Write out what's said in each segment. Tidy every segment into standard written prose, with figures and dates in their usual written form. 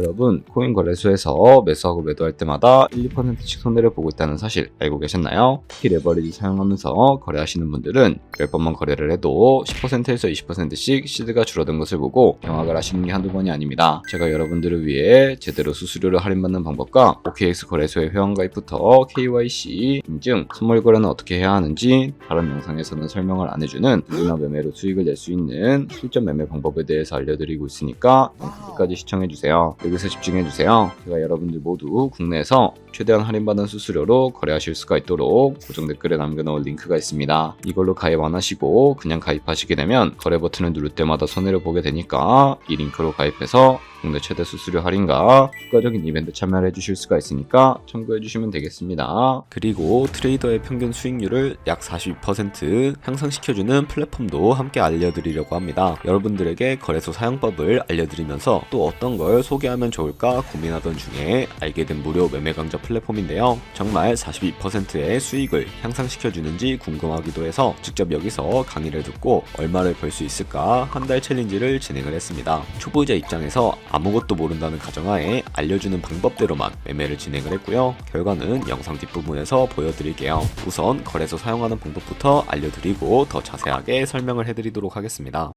여러분, 코인 거래소에서 매수하고 매도할 때마다 1, 2%씩 손해를 보고 있다는 사실 알고 계셨나요? 특히 레버리지 사용하면서 거래하시는 분들은 10번만 거래를 해도 10%에서 20%씩 시드가 줄어든 것을 보고 경악을 하시는 게 한두 번이 아닙니다. 제가 여러분들을 위해 제대로 수수료를 할인받는 방법과 OKX 거래소의 회원가입부터 KYC, 인증, 선물 거래는 어떻게 해야 하는지 다른 영상에서는 설명을 안 해주는 누구나 매매로 수익을 낼 수 있는 실전 매매 방법에 대해서 알려드리고 있으니까 영상 끝까지 시청해주세요. 여기서 집중해주세요. 제가 여러분들 모두 국내에서 최대한 할인받은 수수료로 거래하실 수가 있도록 고정 댓글에 남겨놓은 링크가 있습니다. 이걸로 가입 안 하시고 그냥 가입하시게 되면 거래 버튼을 누를 때마다 손해를 보게 되니까 이 링크로 가입해서 국내 최대 수수료 할인과 추가적인 이벤트 참여를 해주실 수가 있으니까 참고해주시면 되겠습니다. 그리고 트레이더의 평균 수익률을 약 42% 향상시켜주는 플랫폼도 함께 알려드리려고 합니다. 여러분들에게 거래소 사용법을 알려드리면서 또 어떤 걸 소개하면 좋을까 고민하던 중에 알게 된 무료 매매 강좌 플랫폼인데요. 정말 42%의 수익을 향상시켜주는지 궁금하기도 해서 직접 여기서 강의를 듣고 얼마를 벌 수 있을까 한 달 챌린지를 진행을 했습니다. 초보자 입장에서 아무것도 모른다는 가정하에 알려주는 방법대로만 매매를 진행을 했고요. 결과는 영상 뒷부분에서 보여드릴게요. 우선 거래소 사용하는 방법부터 알려드리고 더 자세하게 설명을 해드리도록 하겠습니다.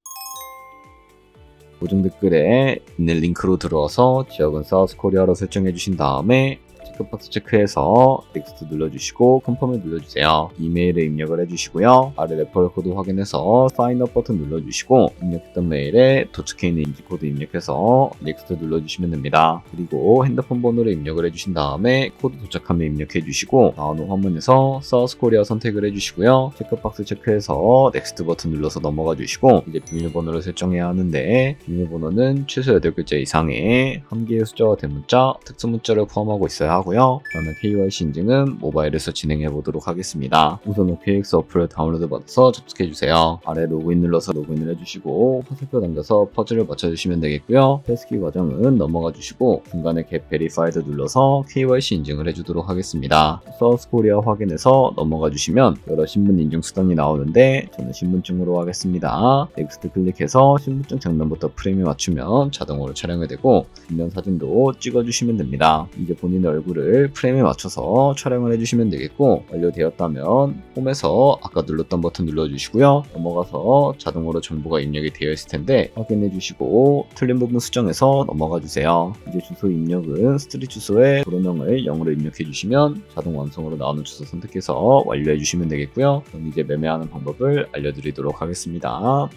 고정 댓글에 있는 링크로 들어와서 지역은 사우스코리아로 설정해 주신 다음에 체크박스 체크해서 넥스트 눌러주시고 컨펌을 눌러주세요. 이메일에 입력을 해주시고요. 아래 레퍼럴 코드 확인해서 사인업 버튼 눌러주시고 입력했던 메일에 도착해 있는 인지 코드 입력해서 넥스트 눌러주시면 됩니다. 그리고 핸드폰 번호를 입력을 해주신 다음에 코드 도착하면 입력해 주시고 나오는 화면에서 사우스코리아 선택을 해주시고요. 체크박스 체크해서 넥스트 버튼 눌러서 넘어가 주시고 이제 비밀번호를 설정해야 하는데 비밀번호는 최소 8글자 이상의 한 개의 숫자와 대문자, 특수문자를 포함하고 있어야 하고 그러면 KYC 인증은 모바일에서 진행해 보도록 하겠습니다. 우선 OKX 어플을 다운로드 받아서 접속해 주세요. 아래 로그인 눌러서 로그인을 해주시고 화살표 당겨서 퍼즐을 맞춰주시면 되겠고요. 패스키 과정은 넘어가 주시고 중간에 get verified 눌러서 KYC 인증을 해주도록 하겠습니다. 사우스코리아 확인해서 넘어가 주시면 여러 신분 인증 수단이 나오는데 저는 신분증으로 하겠습니다. 넥스트 클릭해서 신분증 장면부터 프레임에 맞추면 자동으로 촬영이 되고 뒷면 사진도 찍어주시면 됩니다. 이제 본인의 얼굴을 프레임에 맞춰서 촬영을 해주시면 되겠고 완료되었다면 홈에서 아까 눌렀던 버튼 눌러주시고요. 넘어가서 자동으로 정보가 입력이 되어 있을 텐데 확인해 주시고 틀린 부분 수정해서 넘어가 주세요. 이제 주소 입력은 스트릿 주소에 도로명을 0으로 입력해 주시면 자동 완성으로 나오는 주소 선택해서 완료해 주시면 되겠고요. 그럼 이제 매매하는 방법을 알려드리도록 하겠습니다.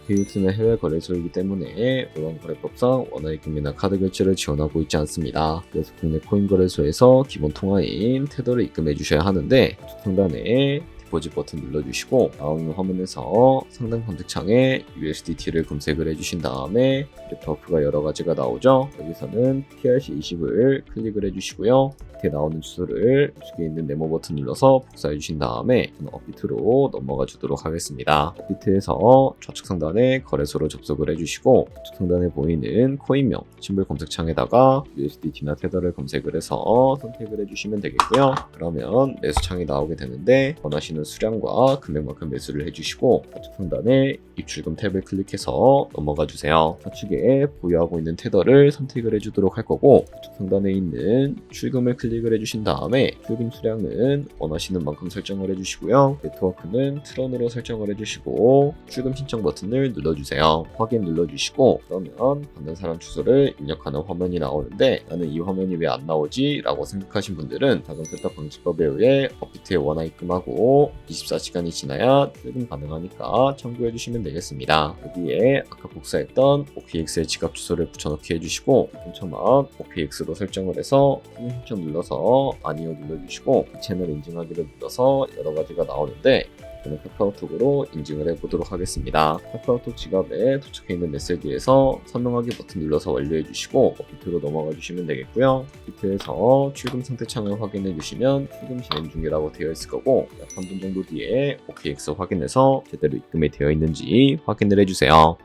OKX는 해외 거래소이기 때문에 이번 거래법상 원화입금이나 카드 결제를 지원하고 있지 않습니다. 그래서 국내 코인 거래소에서 기본 통화인 테더를 입금해 주셔야 하는데 상단에 디포짓 버튼 눌러주시고 나오는 화면에서 상단 검색창에 USDT를 검색을 해주신 다음에 네트워크가 여러 가지가 나오죠. 여기서는 TRC20을 클릭을 해주시고요. 밑에 나오는 주소를 우측에 있는 네모 버튼 눌러서 복사해 주신 다음에 저는 업비트로 넘어가 주도록 하겠습니다. 업비트에서 좌측 상단에 거래소로 접속을 해주시고 우측 상단에 보이는 코인명 심볼 검색창에다가 USDT나 테더를 검색을 해서 선택을 해주시면 되겠고요. 그러면 매수창이 나오게 되는데 원하시는 수량과 금액만큼 매수를 해주시고 좌측 상단에 입출금 탭을 클릭해서 넘어가 주세요. 좌측에 보유하고 있는 테더를 선택을 해주도록 할 거고 우측 상단에 있는 출금을 클릭을 해주신 다음에 출금 수량은 원하시는 만큼 설정을 해주시고요. 네트워크는 트런으로 설정을 해주시고 출금 신청 버튼을 눌러주세요. 확인 눌러주시고 그러면 받는 사람 주소를 입력하는 화면이 나오는데 나는 이 화면이 왜 안 나오지? 라고 생각하신 분들은 자동 세탁 방지법에 의해 업비트에 원화 입금하고 24시간이 지나야 출금 가능하니까 참고해주시면 되겠습니다. 여기에 아까 복사했던 OKX의 지갑 주소를 붙여넣기 해주시고 근처만 OKX로 설정을 해서 신청 눌러서 아니요 눌러주시고 이 채널 인증하기를 눌러서 여러 가지가 나오는데 저는 카카오톡으로 인증을 해보도록 하겠습니다. 카카오톡 지갑에 도착해 있는 메시지에서 선명하기 버튼 눌러서 완료해 주시고 업비트로 넘어가 주시면 되겠고요. 업비트에서 출금 상태 창을 확인해 주시면 출금 진행 중이라고 되어 있을 거고 약 3분 정도 뒤에 OKX 확인해서 제대로 입금이 되어 있는지 확인을 해주세요.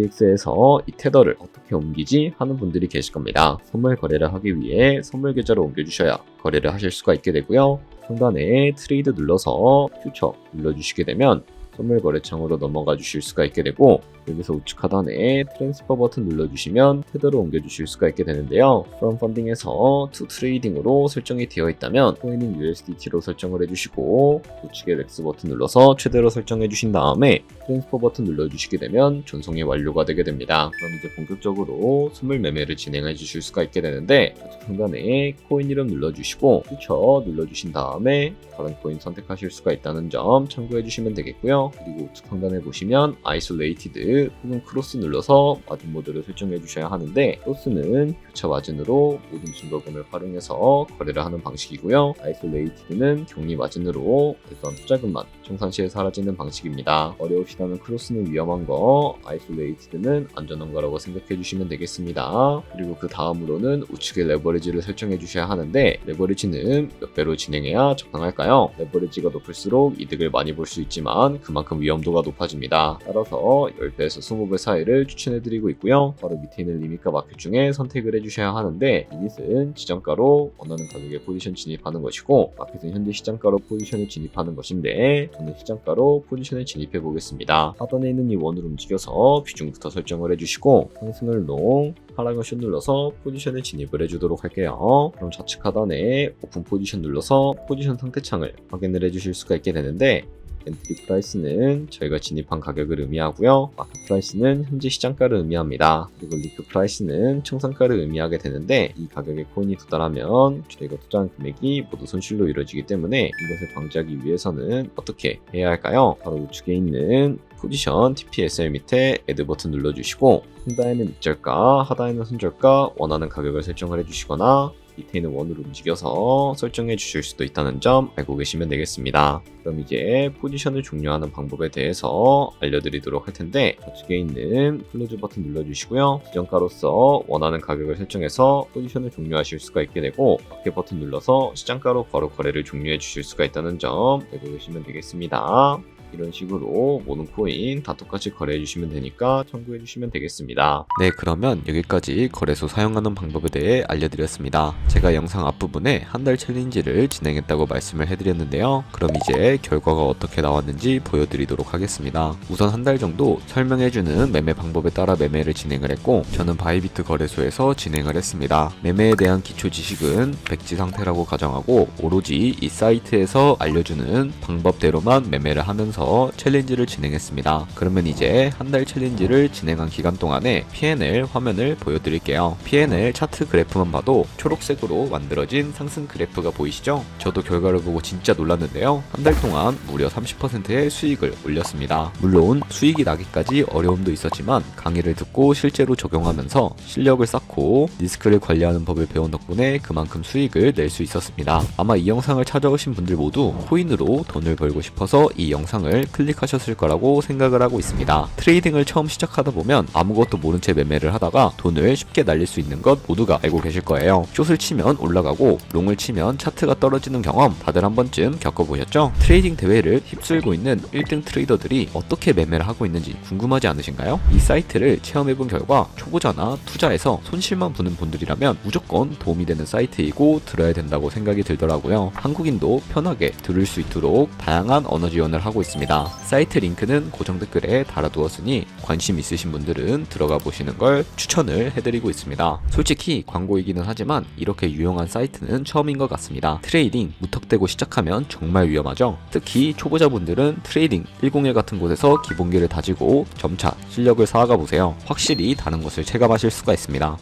OKX에서 이 테더를 어떻게 옮기지 하는 분들이 계실 겁니다. 선물 거래를 하기 위해 선물 계좌로 옮겨주셔야 거래를 하실 수가 있게 되고요. 상단에 트레이드 눌러서 퓨처 눌러주시게 되면 선물 거래창으로 넘어가 주실 수가 있게 되고, 여기서 우측 하단에 트랜스퍼 버튼 눌러주시면 테더로 옮겨주실 수가 있게 되는데요. From Funding에서 To Trading으로 설정이 되어 있다면 코인은 USDT로 설정을 해주시고, 우측에 렉스 버튼 눌러서 최대로 설정해 주신 다음에 트랜스퍼 버튼 눌러주시게 되면 전송이 완료가 되게 됩니다. 그럼 이제 본격적으로 선물 매매를 진행해 주실 수가 있게 되는데, 좌측 상단에 코인 이름 눌러주시고 퓨처 눌러주신 다음에 다른 코인 선택하실 수가 있다는 점 참고해 주시면 되겠고요. 그리고 우측 상단에 보시면 Isolated 혹은 크로스 눌러서 마진 모드를 설정해 주셔야 하는데, 크로스는 교차 마진으로 모든 증거금을 활용해서 거래를 하는 방식이고요. Isolated는 격리 마진으로 어떤 투자금만 청산 시에 사라지는 방식입니다. 어려우시다면 크로스는 위험한 거, Isolated는 안전한 거라고 생각해 주시면 되겠습니다. 그리고 그 다음으로는 우측에 레버리지를 설정해 주셔야 하는데, 레버리지는 몇 배로 진행해야 적당할까요? 레버리지가 높을수록 이득을 많이 볼 수 있지만 그만큼 위험도가 높아집니다. 따라서 10배에서 20배 사이를 추천해드리고 있고요. 바로 밑에 있는 리밋과 마켓 중에 선택을 해주셔야 하는데, 리밋은 지정가로 원하는 가격에 포지션 진입하는 것이고, 마켓은 현재 시장가로 포지션을 진입하는 것인데, 저는 시장가로 포지션을 진입해 보겠습니다. 하단에 있는 이 원을 움직여서 비중부터 설정을 해주시고, 상승을 롱, 하락을 숏 눌러서 포지션에 진입을 해주도록 할게요. 그럼 좌측 하단에 오픈 포지션 눌러서 포지션 상태창을 확인을 해주실 수가 있게 되는데, 엔트리 프라이스는 저희가 진입한 가격을 의미하고요. 마켓 프라이스는 현재 시장가를 의미합니다. 그리고 리크 프라이스는 청산가를 의미하게 되는데, 이 가격에 코인이 도달하면 저희가 투자한 금액이 모두 손실로 이루어지기 때문에 이것을 방지하기 위해서는 어떻게 해야 할까요? 바로 우측에 있는 포지션 TPSL 밑에 애드 버튼 눌러주시고, 상단에는 밑절가, 하단에는 손절가 원하는 가격을 설정을 해주시거나 밑에 있는 원으로 움직여서 설정해 주실 수도 있다는 점 알고 계시면 되겠습니다. 그럼 이제 포지션을 종료하는 방법에 대해서 알려드리도록 할 텐데, 좌측에 있는 클로즈 버튼 눌러주시고요. 지정가로서 원하는 가격을 설정해서 포지션을 종료하실 수가 있게 되고, 마켓 버튼 눌러서 시장가로 바로 거래를 종료해 주실 수가 있다는 점 알고 계시면 되겠습니다. 이런 식으로 모든 코인 다 똑같이 거래해 주시면 되니까 참고해 주시면 되겠습니다. 네, 그러면 여기까지 거래소 사용하는 방법에 대해 알려드렸습니다. 제가 영상 앞부분에 한 달 챌린지를 진행했다고 말씀을 해드렸는데요. 그럼 이제 결과가 어떻게 나왔는지 보여드리도록 하겠습니다. 우선 한 달 정도 설명해주는 매매 방법에 따라 매매를 진행을 했고, 저는 바이비트 거래소에서 진행을 했습니다. 매매에 대한 기초 지식은 백지 상태라고 가정하고, 오로지 이 사이트에서 알려주는 방법대로만 매매를 하면서 챌린지를 진행했습니다. 그러면 이제 한 달 챌린지를 진행한 기간 동안에 P&L 화면을 보여드릴게요. P&L 차트 그래프만 봐도 초록색으로 만들어진 상승 그래프가 보이시죠? 저도 결과를 보고 진짜 놀랐는데요. 한 달 동안 무려 30%의 수익을 올렸습니다. 물론 수익이 나기까지 어려움도 있었지만 강의를 듣고 실제로 적용하면서 실력을 쌓고 리스크를 관리하는 법을 배운 덕분에 그만큼 수익을 낼 수 있었습니다. 아마 이 영상을 찾아오신 분들 모두 코인으로 돈을 벌고 싶어서 이 영상을 클릭하셨을 거라고 생각을 하고 있습니다. 트레이딩을 처음 시작하다 보면 아무것도 모른 채 매매를 하다가 돈을 쉽게 날릴 수 있는 것 모두가 알고 계실 거예요. 숏을 치면 올라가고 롱을 치면 차트가 떨어지는 경험 다들 한 번쯤 겪어보셨죠? 트레이딩 대회를 휩쓸고 있는 1등 트레이더들이 어떻게 매매를 하고 있는지 궁금하지 않으신가요? 이 사이트를 체험해본 결과 초보자나 투자에서 손실만 보는 분들이라면 무조건 도움이 되는 사이트이고 들어야 된다고 생각이 들더라고요. 한국인도 편하게 들을 수 있도록 다양한 언어 지원을 하고 있습니다. 사이트 링크는 고정 댓글에 달아두었으니 관심 있으신 분들은 들어가 보시는 걸 추천을 해드리고 있습니다. 솔직히 광고이기는 하지만 이렇게 유용한 사이트는 처음인 것 같습니다. 트레이딩 무턱대고 시작하면 정말 위험하죠. 특히 초보자분들은 트레이딩 101 같은 곳에서 기본기를 다지고 점차 실력을 쌓아가 보세요. 확실히 다른 것을 체감하실 수가 있습니다.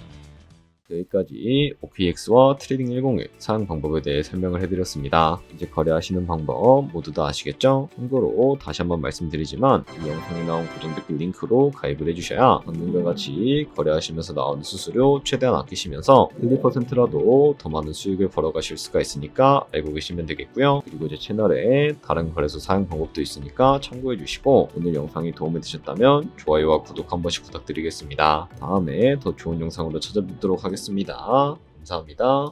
여기까지 OKX와 트레이딩 101 사용 방법에 대해 설명을 해드렸습니다. 이제 거래하시는 방법 모두 다 아시겠죠? 참고로 다시 한번 말씀드리지만 이 영상에 나온 고정 댓글 링크로 가입을 해주셔야 방금과 같이 거래하시면서 나오는 수수료 최대한 아끼시면서 1~2%라도 더 많은 수익을 벌어가실 수가 있으니까 알고 계시면 되겠고요. 그리고 제 채널에 다른 거래소 사용 방법도 있으니까 참고해주시고, 오늘 영상이 도움이 되셨다면 좋아요와 구독 한 번씩 부탁드리겠습니다. 다음에 더 좋은 영상으로 찾아뵙도록 하겠습니다. 감사합니다.